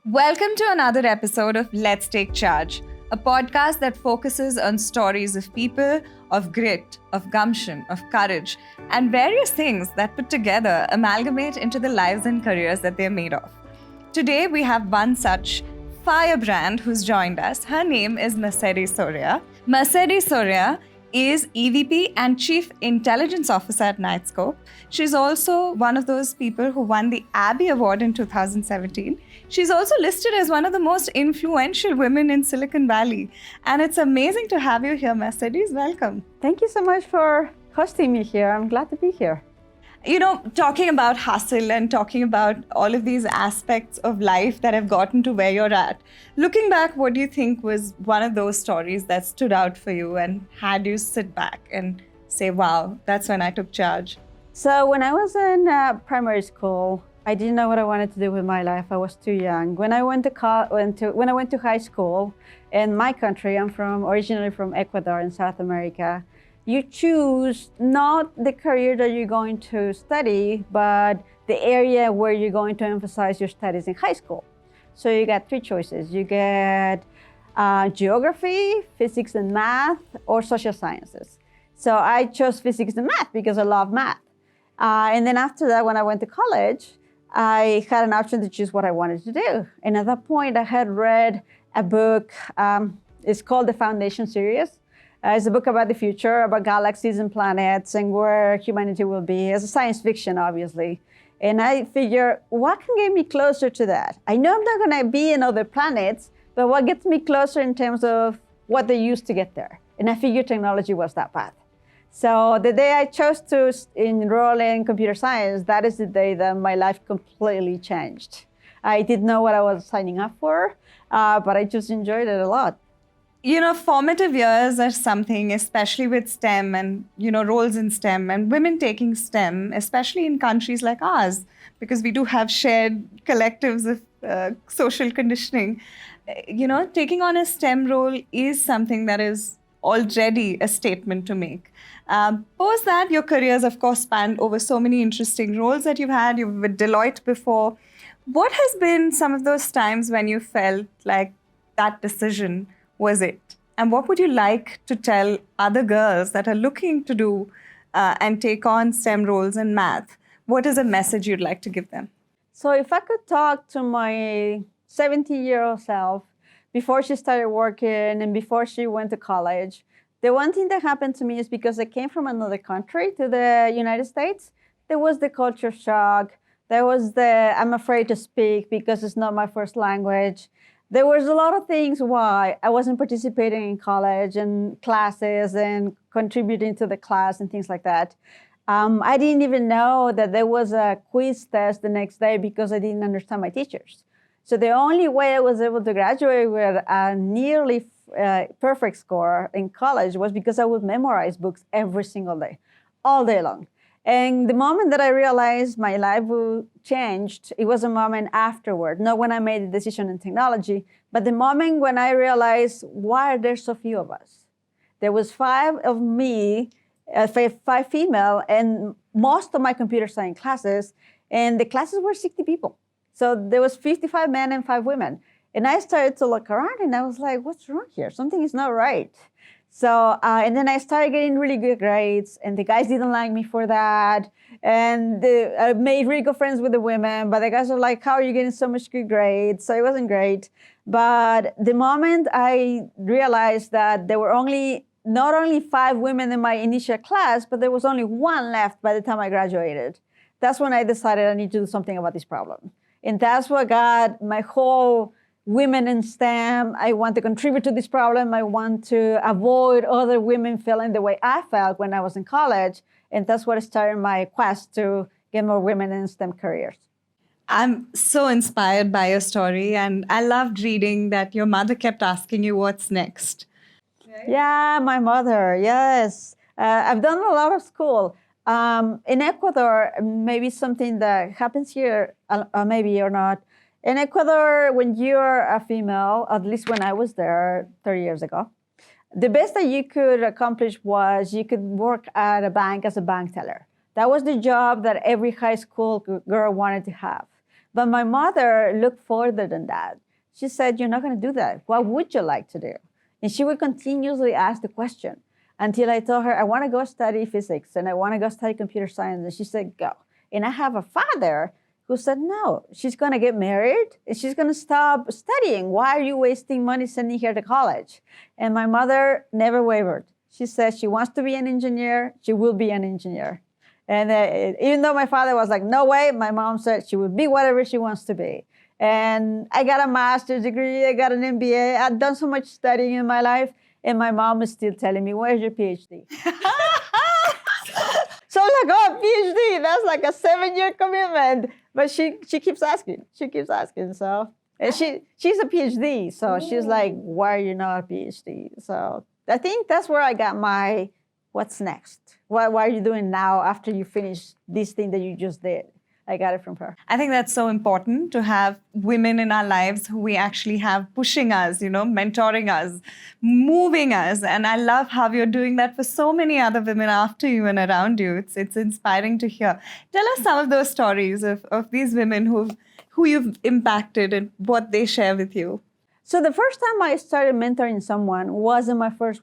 Welcome to another episode of Let's Take Charge, a podcast that focuses on stories of people, of grit, of gumption, of courage, and various things that put together amalgamate into the lives and careers that they're made of. Today, we have one such firebrand who's joined us. Her name is Mercedes Soria. Mercedes Soria is EVP and Chief Intelligence Officer at Knightscope. She's also one of those people who won the Abby Award in 2017. She's also listed as one of the most influential women in Silicon Valley. And it's amazing to have you here, Mercedes. Welcome. Thank you so much for hosting me here. I'm glad to be here. You know, talking about hustle and talking about all of these aspects of life that have gotten to where you're at, looking back, what do you think was one of those stories that stood out for you and had you sit back and say, wow, that's when I took charge? So when I was in primary school, I didn't know what I wanted to do with my life. I was too young. When I went to high school in my country, originally from Ecuador in South America, you choose not the career that you're going to study, but the area where you're going to emphasize your studies in high school. So you got three choices. You get geography, physics and math, or social sciences. So I chose physics and math because I love math. And then after that, when I went to college, I had an option to choose what I wanted to do. And at that point, I had read a book. It's called The Foundation series. It's a book about the future, about galaxies and planets and where humanity will be, as a science fiction, obviously. And I figure, what can get me closer to that? I know I'm not going to be in other planets, but what gets me closer in terms of what they use to get there? And I figured technology was that path. So the day I chose to enroll in computer science, that is the day that my life completely changed. I didn't know what I was signing up for, but I just enjoyed it a lot. You know, formative years are something, especially with STEM and, roles in STEM and women taking STEM, especially in countries like ours, because we do have shared collectives of social conditioning. Taking on a STEM role is something that is already a statement to make. Post that, your careers, of course, spanned over so many interesting roles that you've had. You were with Deloitte before. What has been some of those times when you felt like that decision was it? And what would you like to tell other girls that are looking to do and take on STEM roles in math? What is a message you'd like to give them? So if I could talk to my 70-year-old self before she started working and before she went to college, the one thing that happened to me is because I came from another country to the United States, there was the culture shock. There was I'm afraid to speak because it's not my first language. There was a lot of things why I wasn't participating in college and classes and contributing to the class and things like that. I didn't even know that there was a quiz test the next day because I didn't understand my teachers. So the only way I was able to graduate with a nearly perfect score in college was because I would memorize books every single day, all day long. And the moment that I realized my life changed, it was a moment afterward, not when I made the decision in technology, but the moment when I realized, why are there so few of us? There was 5 of me, 5 female, and most of my computer science classes, and the classes were 60 people. So there was 55 men and 5 women. And I started to look around and I was like, what's wrong here? Something is not right. So, and then I started getting really good grades, and the guys didn't like me for that. And I made really good friends with the women, but the guys were like, how are you getting so much good grades? So it wasn't great. But the moment I realized that there were not only 5 women in my initial class, but there was only 1 left by the time I graduated, that's when I decided I need to do something about this problem. And that's what got my whole women in STEM. I want to contribute to this problem. I want to avoid other women feeling the way I felt when I was in college. And that's what started my quest to get more women in STEM careers. I'm so inspired by your story. And I loved reading that your mother kept asking you what's next. Right? Yeah, my mother, yes. I've done a lot of school. In Ecuador, maybe something that happens here, maybe or not. In Ecuador, when you're a female, at least when I was there 30 years ago, the best that you could accomplish was you could work at a bank as a bank teller. That was the job that every high school girl wanted to have. But my mother looked further than that. She said, you're not going to do that. What would you like to do? And she would continuously ask the question until I told her, I want to go study physics and I want to go study computer science. And she said, go. And I have a father who said, no, she's going to get married and she's going to stop studying. Why are you wasting money sending her to college? And my mother never wavered. She said she wants to be an engineer. She will be an engineer. And even though my father was like, no way, my mom said she would be whatever she wants to be. And I got a master's degree, I got an MBA. I've done so much studying in my life. And my mom is still telling me, where's your PhD? So I'm like, oh, PhD, that's like a 7-year commitment. But she keeps asking. She keeps asking. So and she's a PhD. So she's like, why are you not a PhD? So I think that's where I got my what's next? What are you doing now after you finish this thing that you just did? I got it from her. I think that's so important to have women in our lives who we actually have pushing us, mentoring us, moving us. And I love how you're doing that for so many other women after you and around you. It's inspiring to hear. Tell us some of those stories of these women who you've impacted and what they share with you. So the first time I started mentoring someone was in my first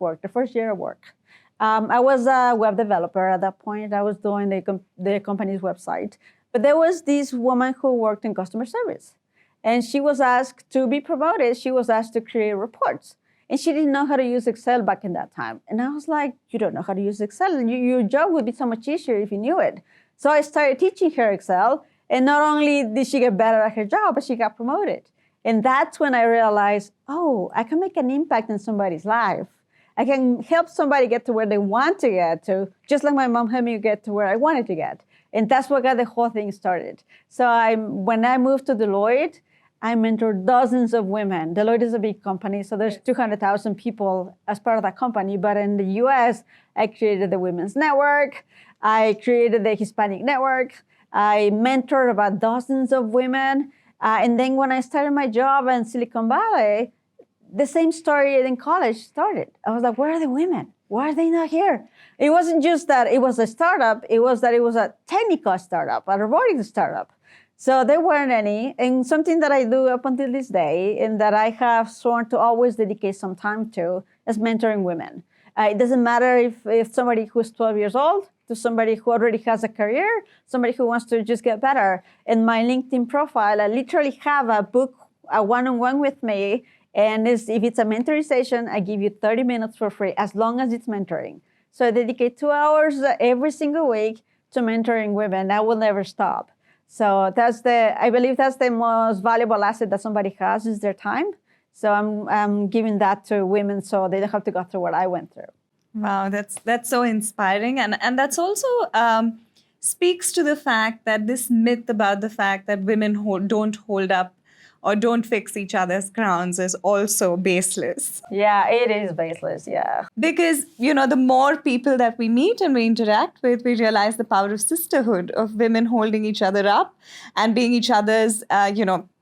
year of work. I was a web developer at that point. I was doing the company's website. But there was this woman who worked in customer service. And she was asked to be promoted. She was asked to create reports. And she didn't know how to use Excel back in that time. And I was like, you don't know how to use Excel? Your job would be so much easier if you knew it. So I started teaching her Excel. And not only did she get better at her job, but she got promoted. And that's when I realized, oh, I can make an impact in somebody's life. I can help somebody get to where they want to get to, just like my mom helped me get to where I wanted to get. And that's what got the whole thing started. So when I moved to Deloitte, I mentored dozens of women. Deloitte is a big company, so there's 200,000 people as part of that company. But in the US, I created the Women's Network. I created the Hispanic Network. I mentored about dozens of women. And then when I started my job in Silicon Valley, the same story in college started. I was like, where are the women? Why are they not here? It wasn't just that it was a startup. It was that it was a technical startup, a robotics startup. So there weren't any. And something that I do up until this day and that I have sworn to always dedicate some time to is mentoring women. It doesn't matter if somebody who's 12 years old to somebody who already has a career, somebody who wants to just get better. In my LinkedIn profile, I literally have a one-on-one with me. And if it's a mentoring session, I give you 30 minutes for free, as long as it's mentoring. So I dedicate 2 hours every single week to mentoring women. I will never stop. So I believe that's the most valuable asset that somebody has is their time. So I'm giving that to women so they don't have to go through what I went through. Wow, that's so inspiring. And that's also speaks to the fact that this myth about the fact that women don't hold up or don't fix each other's crowns is also baseless. Yeah, it is baseless, yeah. Because, the more people that we meet and we interact with, we realize the power of sisterhood, of women holding each other up and being each other's,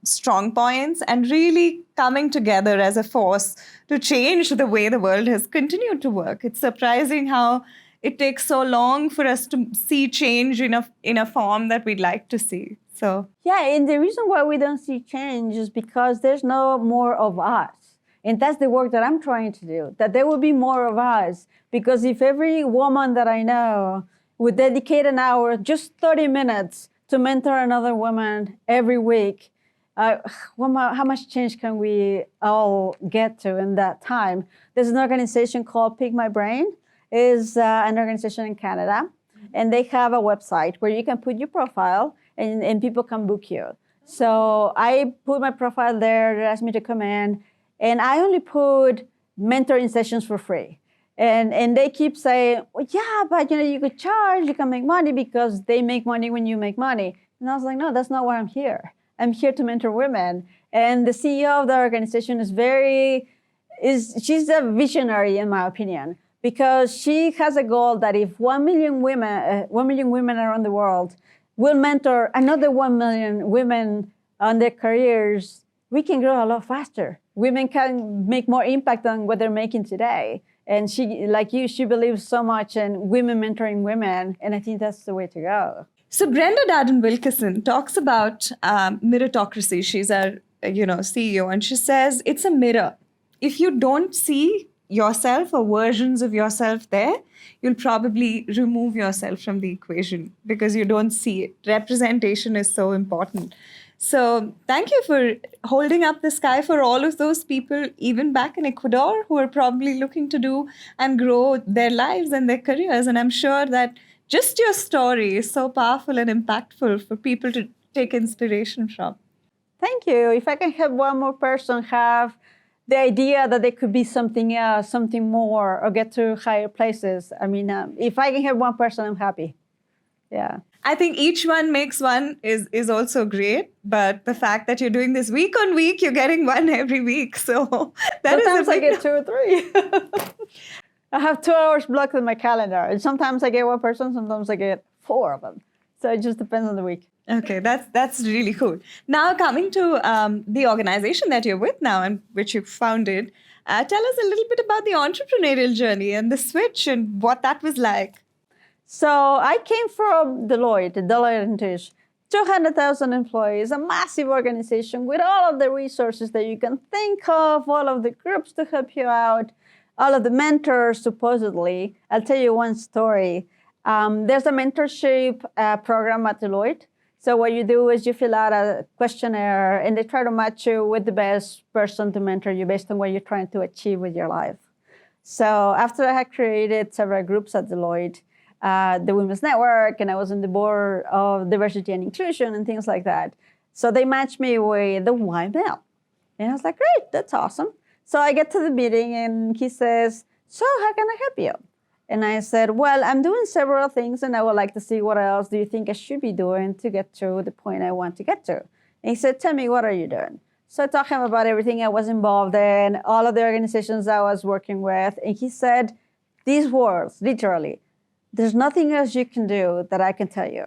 strong points and really coming together as a force to change the way the world has continued to work. It's surprising how it takes so long for us to see change in a form that we'd like to see. So yeah, and the reason why we don't see change is because there's no more of us. And that's the work that I'm trying to do, that there will be more of us. Because if every woman that I know would dedicate an hour, just 30 minutes, to mentor another woman every week, how much change can we all get to in that time? There's an organization called Pick My Brain. It's an organization in Canada. And they have a website where you can put your profile and people can book you. So I put my profile there, they asked me to come in, and I only put mentoring sessions for free. And they keep saying, well, yeah, but you could charge, you can make money because they make money when you make money. And I was like, no, that's not why I'm here. I'm here to mentor women. And the CEO of the organization she's a visionary in my opinion, because she has a goal that if 1 million women around the world will mentor another 1 million women on their careers, we can grow a lot faster. Women can make more impact on what they're making today. And she, like you, she believes so much in women mentoring women, and I think that's the way to go. So Brenda Darden-Wilkerson talks about meritocracy. She's our CEO, and she says it's a mirror. If you don't see yourself or versions of yourself there, you'll probably remove yourself from the equation because you don't see it. Representation is so important. So thank you for holding up the sky for all of those people, even back in Ecuador, who are probably looking to do and grow their lives and their careers. And I'm sure that just your story is so powerful and impactful for people to take inspiration from. Thank you. If I can help one more person have the idea that they could be something else, something more, or get to higher places, I mean, if I can help one person, I'm happy. Yeah. I think each one makes one is also great, but the fact that you're doing this week on week, you're getting one every week. So that sometimes is I get 2 or 3. I have 2 hours blocked in my calendar, and sometimes I get one person, sometimes I get 4 of them. So it just depends on the week. Okay, that's really cool. Now coming to the organization that you're with now and which you founded, tell us a little bit about the entrepreneurial journey and the switch and what that was like. So I came from Deloitte & Touche, 200,000 employees, a massive organization with all of the resources that you can think of, all of the groups to help you out, all of the mentors, supposedly. I'll tell you one story. There's a mentorship program at Deloitte. So what you do is you fill out a questionnaire, and they try to match you with the best person to mentor you based on what you're trying to achieve with your life. So after I had created several groups at Deloitte, the Women's Network, and I was on the board of diversity and inclusion and things like that. So they matched me with the Y male. And I was like, great, that's awesome. So I get to the meeting and he says, so how can I help you? And I said, well, I'm doing several things and I would like to see what else do you think I should be doing to get to the point I want to get to. And he said, tell me, what are you doing? So I told him about everything I was involved in, all of the organizations I was working with. And he said these words, literally, there's nothing else you can do that I can tell you.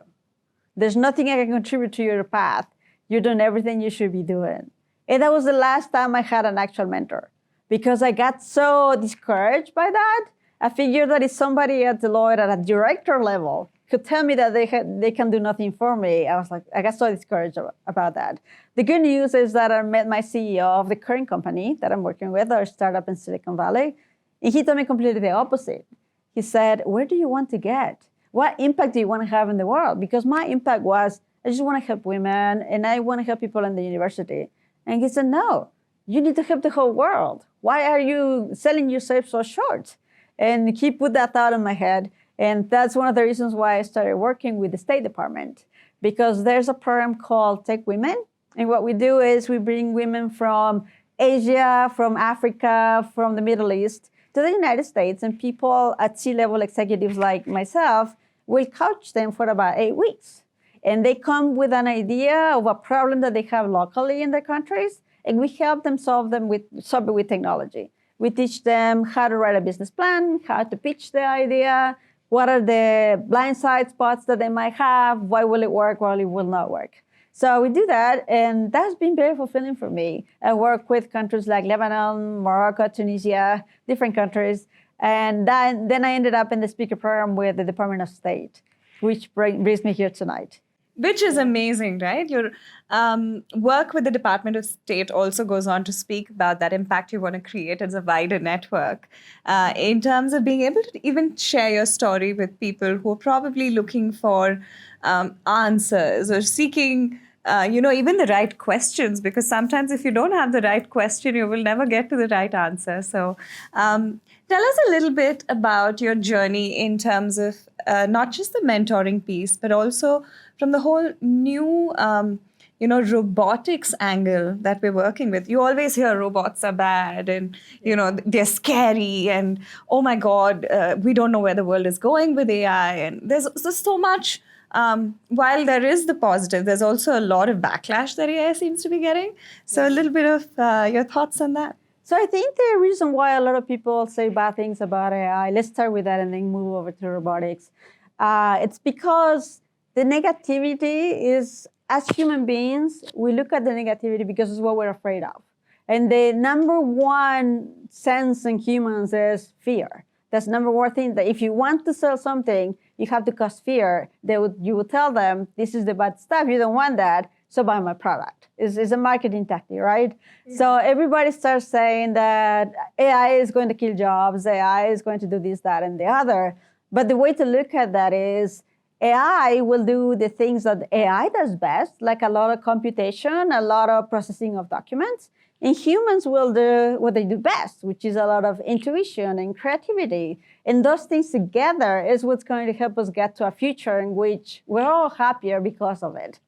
There's nothing I can contribute to your path. You're doing everything you should be doing. And that was the last time I had an actual mentor because I got so discouraged by that. I figured that if somebody at Deloitte at a director level could tell me that they can do nothing for me, I got so discouraged about that. The good news is that I met my CEO of the current company that I'm working with, our startup in Silicon Valley, and he told me completely the opposite. He said, where do you want to get? What impact do you want to have in the world? Because my impact was, I just want to help women and I want to help people in the university. And he said, no, you need to help the whole world. Why are you selling yourself so short? And he put that thought in my head. And that's one of the reasons why I started working with the State Department, because there's a program called Tech Women. And what we do is we bring women from Asia, from Africa, from the Middle East to the United States, and people at C-level executives like myself will coach them for about 8 weeks. And they come with an idea of a problem that they have locally in their countries, and we help them solve it with technology. We teach them how to write a business plan, how to pitch the idea, what are the blindside spots that they might have, why will it work, why it will not work. So we do that, and that's been very fulfilling for me. I work with countries like Lebanon, Morocco, Tunisia, different countries. And then I ended up in the speaker program with the Department of State, which brings me here tonight. Which is amazing, right? Your work with the Department of State also goes on to speak about that impact you want to create as a wider network in terms of being able to even share your story with people who are probably looking for answers or seeking even the right questions, because sometimes if you don't have the right question, you will never get to the right answer. So tell us a little bit about your journey in terms of not just the mentoring piece, but also from the whole new, robotics angle that we're working with. You always hear robots are bad and, they're scary and, oh my God, we don't know where the world is going with AI. And there's so much. While there is the positive, there's also a lot of backlash that AI seems to be getting. So a little bit of your thoughts on that. So I think the reason why a lot of people say bad things about AI, let's start with that and then move over to robotics. It's because the negativity is, as human beings, we look at the negativity because it's what we're afraid of. And the number one sense in humans is fear. That's the number one thing, that if you want to sell something, you have to cause fear. You would tell them, this is the bad stuff, you don't want that, so buy my product. It's a marketing tactic, right? Yeah. So everybody starts saying that AI is going to kill jobs, AI is going to do this, that, and the other. But the way to look at that is AI will do the things that AI does best, like a lot of computation, a lot of processing of documents. And humans will do what they do best, which is a lot of intuition and creativity. And those things together is what's going to help us get to a future in which we're all happier because of it.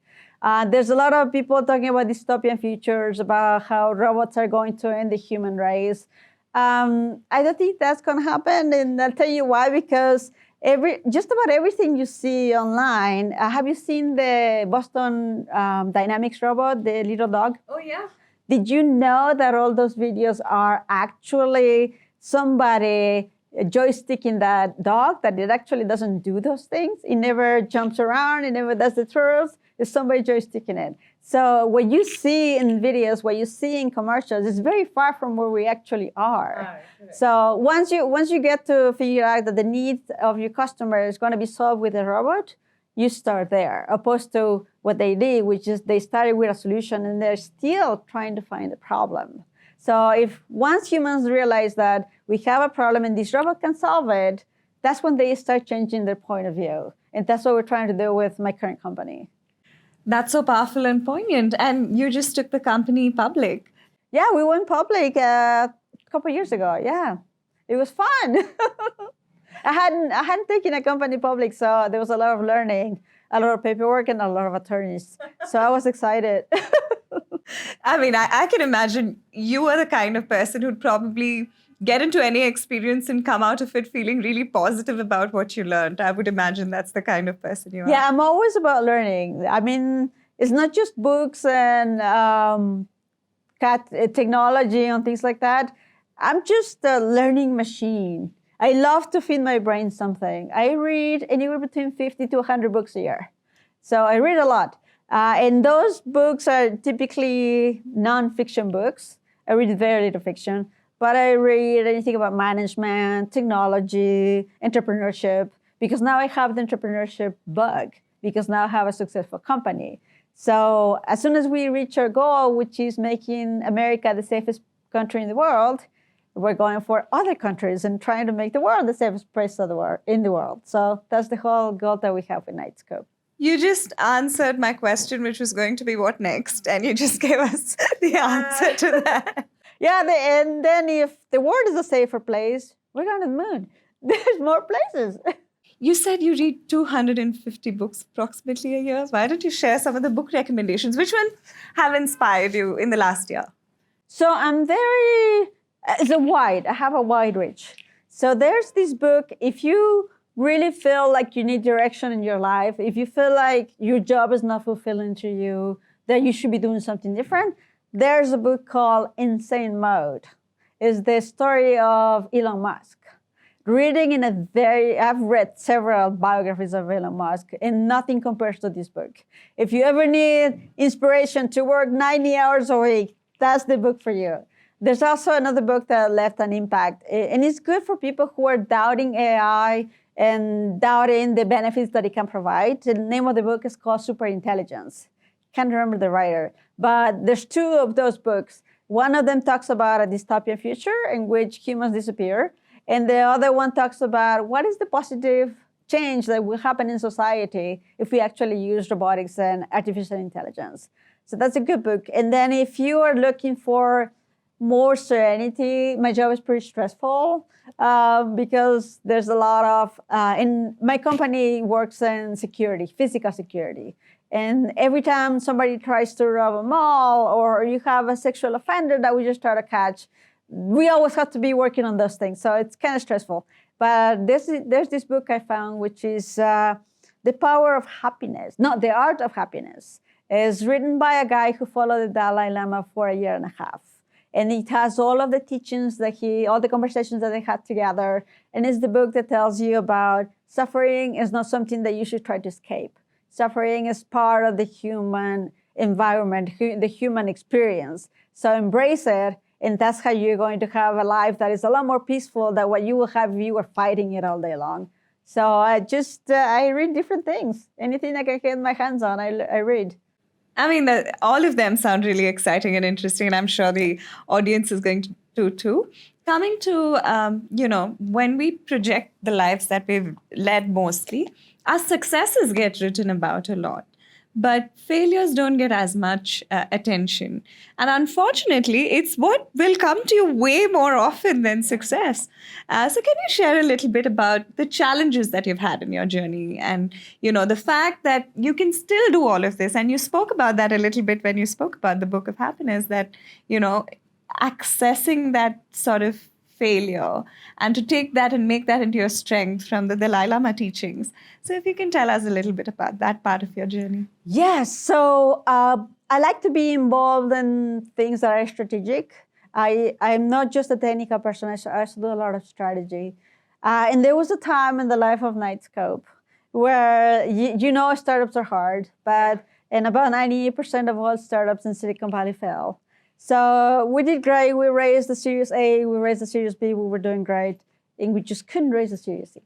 There's a lot of people talking about dystopian futures, about how robots are going to end the human race. I don't think that's going to happen, and I'll tell you why, because just about everything you see online, have you seen the Boston Dynamics robot, the little dog? Oh, yeah. Did you know that all those videos are actually somebody joysticking that dog, that it actually doesn't do those things? It never jumps around, it never does the twirls. It's somebody joysticking it. So what you see in videos, what you see in commercials, is very far from where we actually are. Right. So once you get to figure out that the needs of your customer is going to be solved with a robot, you start there, opposed to what they did, which is they started with a solution and they're still trying to find a problem. So if once humans realize that we have a problem and this robot can solve it, that's when they start changing their point of view. And that's what we're trying to do with my current company. That's so powerful and poignant. And you just took the company public. Yeah, we went public a couple of years ago. Yeah, it was fun. I hadn't taken a company public, so there was a lot of learning, a lot of paperwork, and a lot of attorneys. So I was excited. I mean, I can imagine you are the kind of person who'd probably get into any experience and come out of it feeling really positive about what you learned. I would imagine that's the kind of person you are. Yeah, I'm always about learning. I mean, it's not just books and technology and things like that. I'm just a learning machine. I love to feed my brain something. I read anywhere between 50 to 100 books a year. So I read a lot. And those books are typically nonfiction books. I read very little fiction. But I read anything about management, technology, entrepreneurship, because now I have the entrepreneurship bug, because now I have a successful company. So as soon as we reach our goal, which is making America the safest country in the world, we're going for other countries and trying to make the world the safest place in the world. So that's the whole goal that we have with Knightscope. You just answered my question, which was going to be what next, and you just gave us the answer to that. Yeah, and then if the world is a safer place, we're going to the moon. There's more places. You said you read 250 books approximately a year. Why don't you share some of the book recommendations? Which ones have inspired you in the last year? So I have a wide reach. So there's this book, if you really feel like you need direction in your life, if you feel like your job is not fulfilling to you, that you should be doing something different, there's a book called Insane Mode. It's the story of Elon Musk. I've read several biographies of Elon Musk, and nothing compares to this book. If you ever need inspiration to work 90 hours a week, that's the book for you. There's also another book that left an impact, and it's good for people who are doubting AI and doubting the benefits that it can provide. The name of the book is called Superintelligence. Can't remember the writer, but there's two of those books. One of them talks about a dystopian future in which humans disappear, and the other one talks about what is the positive change that will happen in society if we actually use robotics and artificial intelligence. So that's a good book. And then if you are looking for more serenity, my job is pretty stressful because there's a lot of, and my company works in security, physical security. And every time somebody tries to rob a mall or you have a sexual offender that we just try to catch, we always have to be working on those things. So it's kind of stressful. But there's this book I found, which is The Power of Happiness, not The Art of Happiness. It's written by a guy who followed the Dalai Lama for a year and a half. And it has all of the teachings all the conversations that they had together. And it's the book that tells you about suffering is not something that you should try to escape. Suffering is part of the human environment, the human experience. So embrace it, and that's how you're going to have a life that is a lot more peaceful than what you will have if you were fighting it all day long. So I read different things. Anything I can get my hands on, I read. I mean, all of them sound really exciting and interesting, and I'm sure the audience is going to do too. Coming to, when we project the lives that we've led mostly, our successes get written about a lot, but failures don't get as much attention. And unfortunately, it's what will come to you way more often than success. So can you share a little bit about the challenges that you've had in your journey and, the fact that you can still do all of this? And you spoke about that a little bit when you spoke about the Book of Happiness, that, accessing that sort of failure and to take that and make that into your strength from the Dalai Lama teachings. So if you can tell us a little bit about that part of your journey. Yes. So I like to be involved in things that are strategic. I'm not just a technical person. I also do a lot of strategy. And there was a time in the life of Knightscope where, startups are hard, and about 98% of all startups in Silicon Valley fail. So we did great. We raised the Series A, we raised the Series B, we were doing great. And we just couldn't raise the Series C.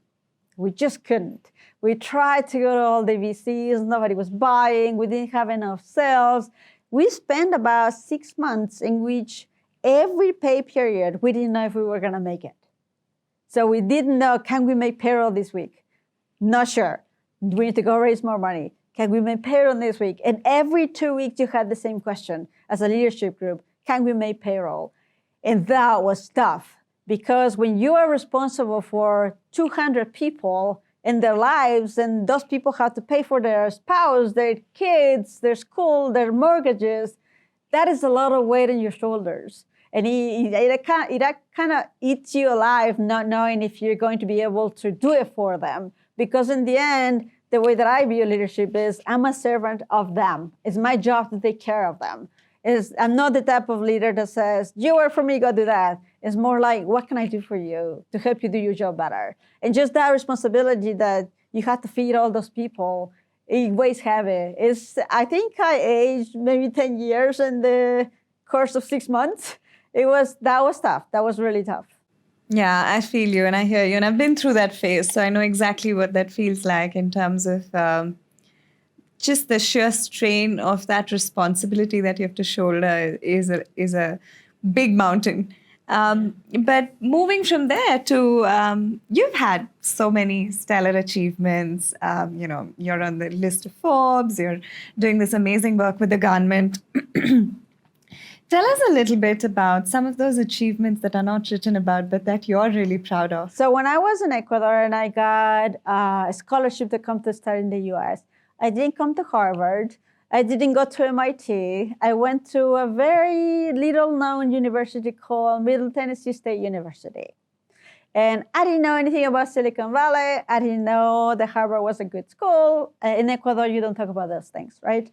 We just couldn't. We tried to go to all the VCs, nobody was buying, we didn't have enough sales. We spent about 6 months in which every pay period, we didn't know if we were gonna make it. So we didn't know, can we make payroll this week? Not sure. We need to go raise more money. Can we make payroll this week? And every 2 weeks you had the same question as a leadership group, can we make payroll? And that was tough because when you are responsible for 200 people in their lives and those people have to pay for their spouse, their kids, their school, their mortgages, that is a lot of weight on your shoulders. And it kind of eats you alive not knowing if you're going to be able to do it for them. Because in the end, the way that I view leadership is I'm a servant of them. It's my job to take care of them. I'm not the type of leader that says, you work for me, go do that. It's more like, what can I do for you to help you do your job better? And just that responsibility that you have to feed all those people, it weighs heavy. I think I aged maybe 10 years in the course of 6 months. That was tough. That was really tough. Yeah, I feel you and I hear you. And I've been through that phase, so I know exactly what that feels like in terms of just the sheer strain of that responsibility that you have to shoulder is a big mountain. But moving from there to, you've had so many stellar achievements. You're on the list of Forbes, you're doing this amazing work with the government. Tell us a little bit about some of those achievements that are not written about, but that you're really proud of. So when I was in Ecuador and I got a scholarship to come to study in the US, I didn't come to Harvard. I didn't go to MIT. I went to a very little-known university called Middle Tennessee State University. And I didn't know anything about Silicon Valley. I didn't know that Harvard was a good school. In Ecuador, you don't talk about those things, right?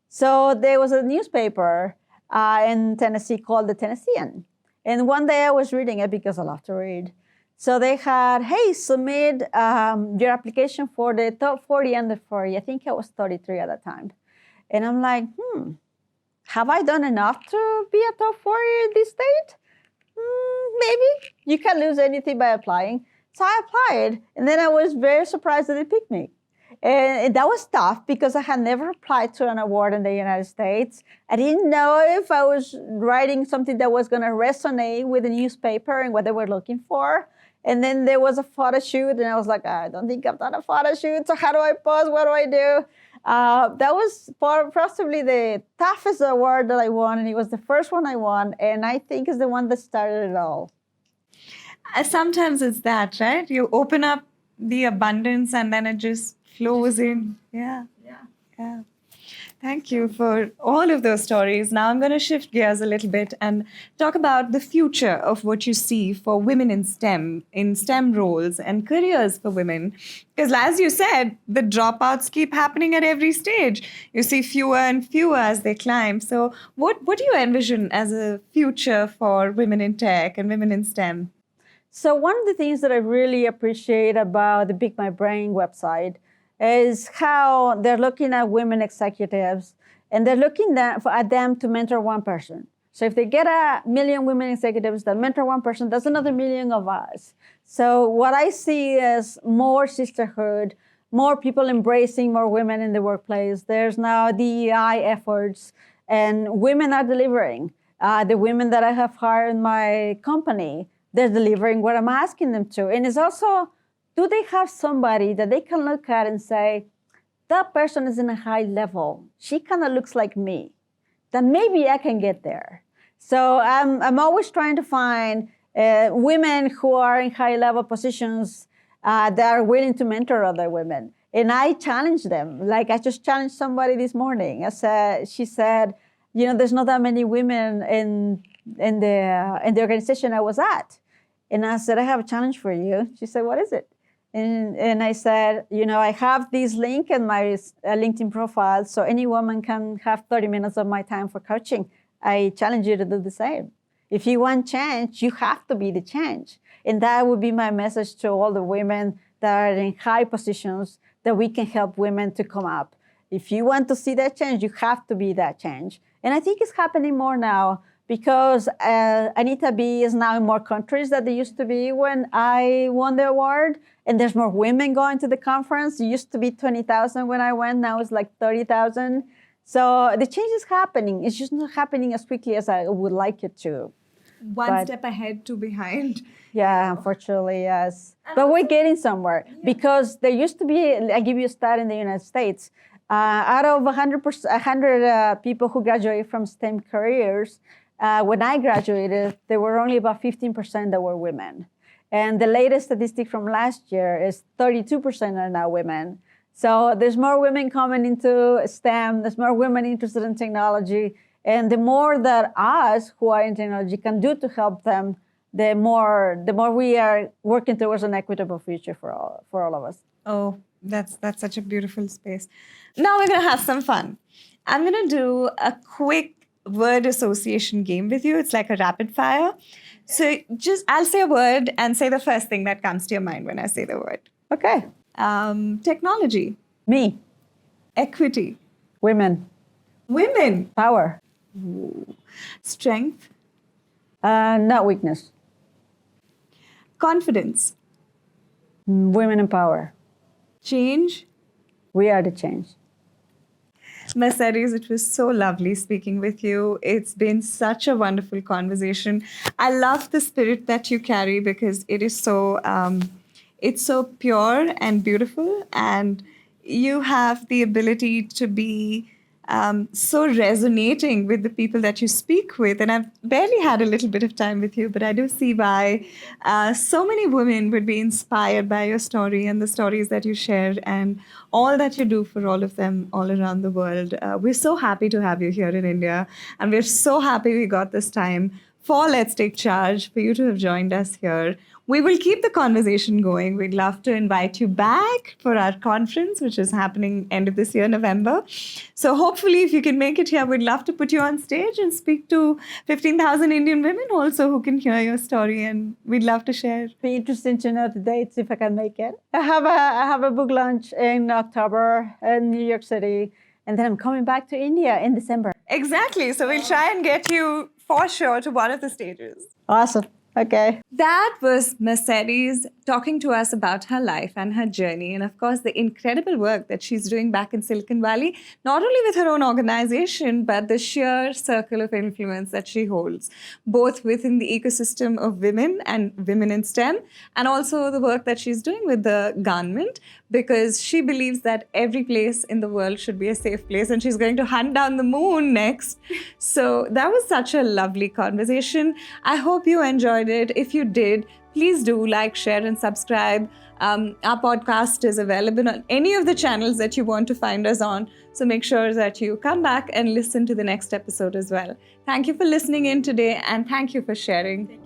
So there was a newspaper in Tennessee called The Tennessean. And one day I was reading it because I love to read. So they had, hey, submit your application for the top 40 under 40. I think I was 33 at that time. And I'm like, have I done enough to be a top 40 in this state? Maybe. You can't lose anything by applying. So I applied. And then I was very surprised that they picked me. And that was tough because I had never applied to an award in the United States. I didn't know if I was writing something that was going to resonate with the newspaper and what they were looking for. And then there was a photo shoot, and I was like, I don't think I've done a photo shoot, so how do I pose? What do I do? That was possibly the toughest award that I won, and it was the first one I won, and I think it's the one that started it all. Sometimes it's that, right? You open up the abundance, and then it just flows in. Yeah. Thank you for all of those stories. Now I'm going to shift gears a little bit and talk about the future of what you see for women in STEM roles and careers for women. Because as you said, the dropouts keep happening at every stage. You see fewer and fewer as they climb. So what do you envision as a future for women in tech and women in STEM? So one of the things that I really appreciate about the Big My Brain website is how they're looking at women executives and they're looking at them to mentor one person. So if they get 1,000,000 women executives that mentor one person, that's another 1,000,000 of us. So what I see is more sisterhood, more people embracing more women in the workplace. There's now DEI efforts, and women are delivering. The women that I have hired in my company, they're delivering what I'm asking them to. And it's also, do they have somebody that they can look at and say, that person is in a high level. She kind of looks like me. Then maybe I can get there. So I'm always trying to find women who are in high level positions that are willing to mentor other women. And I challenge them. Like I just challenged somebody this morning. She said, you know, there's not that many women in the organization I was at. And I said, I have a challenge for you. She said, what is it? And I said, you know, I have this link in my LinkedIn profile, so any woman can have 30 minutes of my time for coaching. I challenge you to do the same. If you want change, you have to be the change. And that would be my message to all the women that are in high positions, that we can help women to come up. If you want to see that change, you have to be that change. And I think it's happening more now, because Anita B is now in more countries than they used to be when I won the award. And there's more women going to the conference. It used to be 20,000 when I went. Now it's like 30,000. So the change is happening. It's just not happening as quickly as I would like it to. One step ahead, two behind. Yeah, unfortunately, yes. But we're getting somewhere. Because there used to be, I give you a stat in the United States, out of 100 people who graduate from STEM careers, when I graduated, there were only about 15% that were women. And the latest statistic from last year is 32% are now women. So there's more women coming into STEM, there's more women interested in technology, and the more that us who are in technology can do to help them, the more we are working towards an equitable future for all of us. Oh, that's such a beautiful space. Now we're going to have some fun. I'm going to do a quick word association game with you. It's like a rapid fire. So I'll say a word and say the first thing that comes to your mind when I say the word. Okay. Technology. Me. Equity. Women. Women. Power. Ooh. Strength. Not weakness. Confidence. Women in power. Change. We are the change. Mercedes, it was so lovely speaking with you. It's been such a wonderful conversation. I love the spirit that you carry, because it is so, it's so pure and beautiful, and you have the ability to be so resonating with the people that you speak with. And I've barely had a little bit of time with you, but I do see why so many women would be inspired by your story and the stories that you share and all that you do for all of them all around the world. We're so happy to have you here in India, and we're so happy we got this time for Let's Take Charge, for you to have joined us here. We will keep the conversation going. We'd love to invite you back for our conference, which is happening end of this year, November. So hopefully, if you can make it here, we'd love to put you on stage and speak to 15,000 Indian women also who can hear your story, and we'd love to share. Be interesting to know the dates if I can make it. I have a book launch in October in New York City, and then I'm coming back to India in December. Exactly. So we'll try and get you for sure to one of the stages. Awesome. Okay. That was Mercedes talking to us about her life and her journey, and of course the incredible work that she's doing back in Silicon Valley, not only with her own organization, but the sheer circle of influence that she holds, both within the ecosystem of women and women in STEM, and also the work that she's doing with the government, because she believes that every place in the world should be a safe place, and she's going to hunt down the moon next. So that was such a lovely conversation. I hope you enjoyed it. If you did, please do like, share, and subscribe. Our podcast is available on any of the channels that you want to find us on. So make sure that you come back and listen to the next episode as well. Thank you for listening in today, and thank you for sharing.